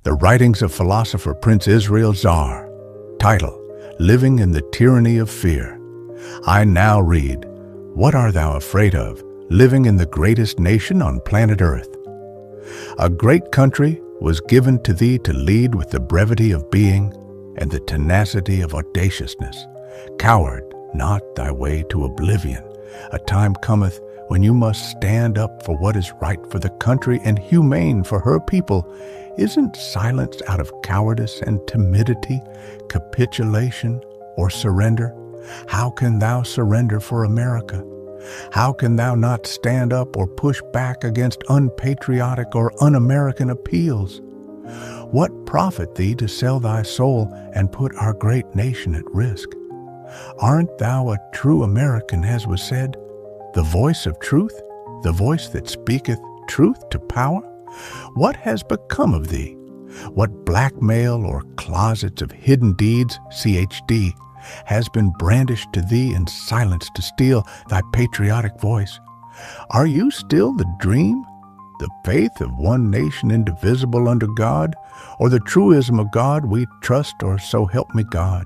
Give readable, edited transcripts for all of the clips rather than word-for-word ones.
The writings of philosopher Prince Israel Zaar. Title, Living in the Tyranny of Fear. I now read, What art thou afraid of, living in the greatest nation on planet Earth? A great country was given to thee to lead with the brevity of being and the tenacity of audaciousness. Coward, not thy way to oblivion. A time cometh when you must stand up for what is right for the country and humane for her people. Isn't silence out of cowardice and timidity, capitulation, or surrender? How can thou surrender for America? How can thou not stand up or push back against unpatriotic or un-American appeals? What profit thee to sell thy soul and put our great nation at risk? Aren't thou a true American, as was said, the voice of truth, the voice that speaketh truth to power? What has become of thee? What blackmail or closets of hidden deeds, CHD, has been brandished to thee in silence to steal thy patriotic voice? Are you still the dream, the faith of one nation indivisible under God, or the truism of God we trust, or so help me God?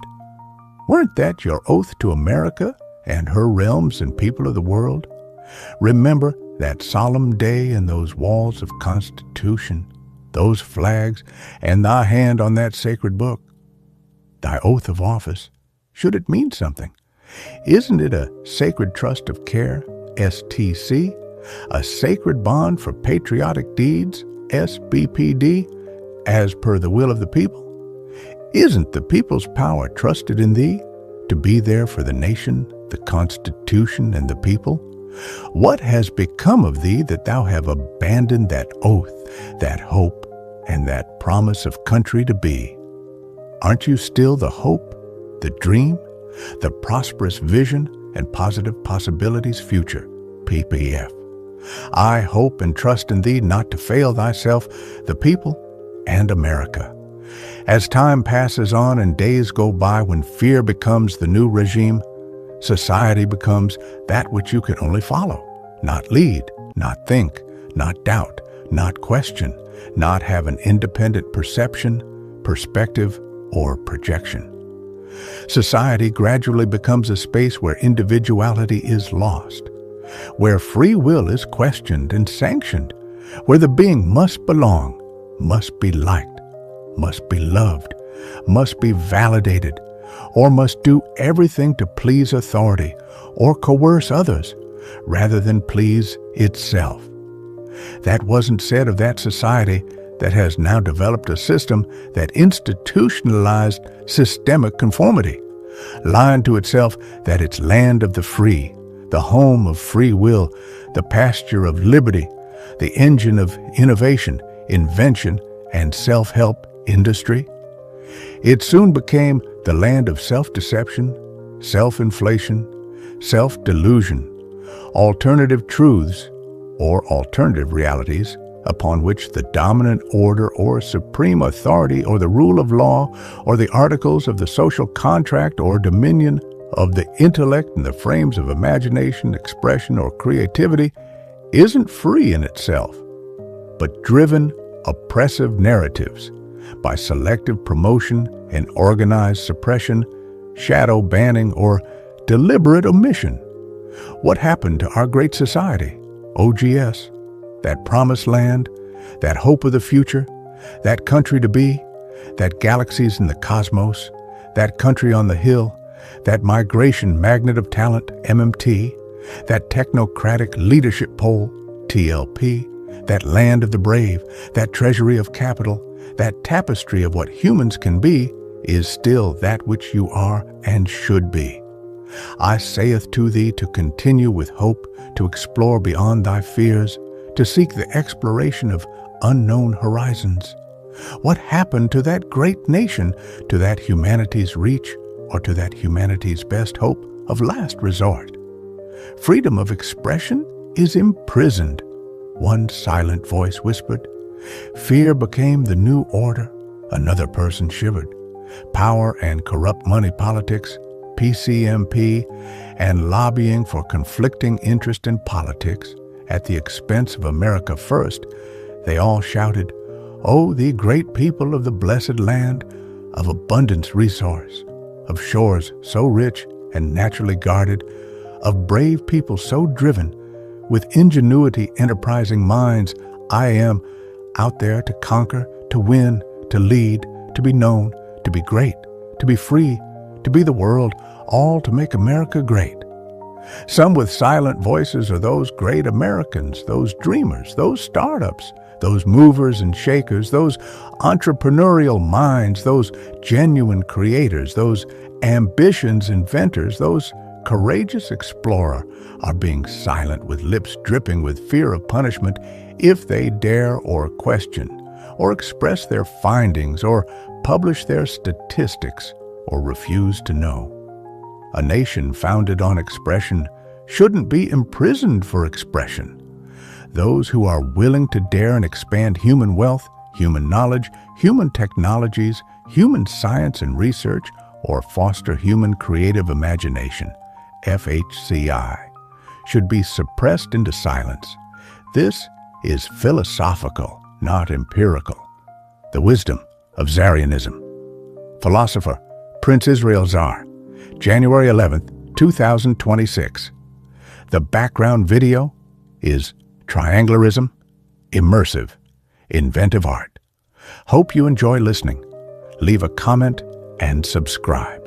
Weren't that your oath to America and her realms and people of the world? Remember that solemn day and those walls of Constitution, those flags, and thy hand on that sacred book. Thy oath of office, should it mean something? Isn't it a sacred trust of care, STC? A sacred bond for patriotic deeds, SBPD, as per the will of the people? Isn't the people's power trusted in thee to be there for the nation, the Constitution, and the people? What has become of thee that thou have abandoned that oath, that hope, and that promise of country to be? Aren't you still the hope, the dream, the prosperous vision and positive possibilities future, PPF? I hope and trust in thee not to fail thyself, the people, and America. As time passes on and days go by when fear becomes the new regime, society becomes that which you can only follow, not lead, not think, not doubt, not question, not have an independent perception, perspective, or projection. Society gradually becomes a space where individuality is lost, where free will is questioned and sanctioned, where the being must belong, must be liked, must be loved, must be validated, or must do everything to please authority or coerce others rather than please itself. That wasn't said of that society that has now developed a system that institutionalized systemic conformity, lying to itself that it's land of the free, the home of free will, the pasture of liberty, the engine of innovation, invention, and self-help industry. It soon became the land of self-deception, self-inflation, self-delusion, alternative truths, or alternative realities upon which the dominant order or supreme authority or the rule of law or the articles of the social contract or dominion of the intellect and the frames of imagination, expression, or creativity isn't free in itself, but driven oppressive narratives by selective promotion and organized suppression, shadow banning, or deliberate omission. What happened to our great society, OGS, that promised land, that hope of the future, that country to be, that galaxies in the cosmos, that country on the hill, that migration magnet of talent, MMT, that technocratic leadership pole, TLP, that land of the brave, that treasury of capital, that tapestry of what humans can be, is still that which you are and should be. I saith to thee to continue with hope, to explore beyond thy fears, to seek the exploration of unknown horizons. What happened to that great nation, to that humanity's reach, or to that humanity's best hope of last resort? Freedom of expression is imprisoned, one silent voice whispered. Fear became the new order, another person shivered. Power and corrupt money politics, PCMP, and lobbying for conflicting interest in politics at the expense of America first, they all shouted, O thee great people of the blessed land, of abundance resource, of shores so rich and naturally guarded, of brave people so driven, with ingenuity enterprising minds, I am out there to conquer, to win, to lead, to be known, to be great, to be free, to be the world, all to make America great. Some with silent voices are those great Americans, those dreamers, those startups, those movers and shakers, those entrepreneurial minds, those genuine creators, those ambitions inventors, those courageous explorer are being silent with lips dripping with fear of punishment if they dare or question, or express their findings, or publish their statistics, or refuse to know. A nation founded on expression shouldn't be imprisoned for expression. Those who are willing to dare and expand human wealth, human knowledge, human technologies, human science and research, or foster human creative imagination, FHCI, should be suppressed into silence. This is philosophical, not empirical. The wisdom of Zaarrianism. Philosopher Prince Israel Zaar, January 11th, 2026. The background video is Trianglerism, Immersive, Inventive Art. Hope you enjoy listening. Leave a comment and subscribe.